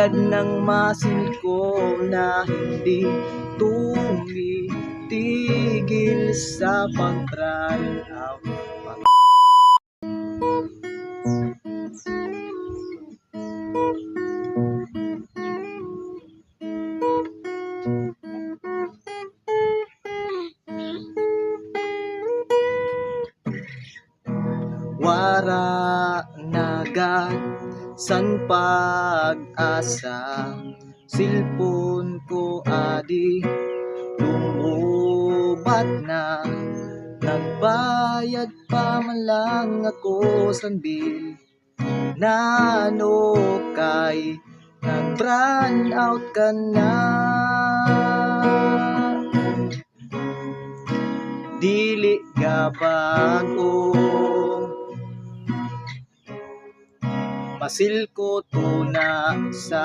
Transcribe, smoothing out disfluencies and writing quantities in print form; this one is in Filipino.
ng masin ko na hindi tumitigil sa pag-run out. Wara nagan san pag-asa, silpon ko adi lumubat na, nagbayad pa man lang ako san bill, nano kay nag-run out ka na. Dili ka bago, masil ko to na sa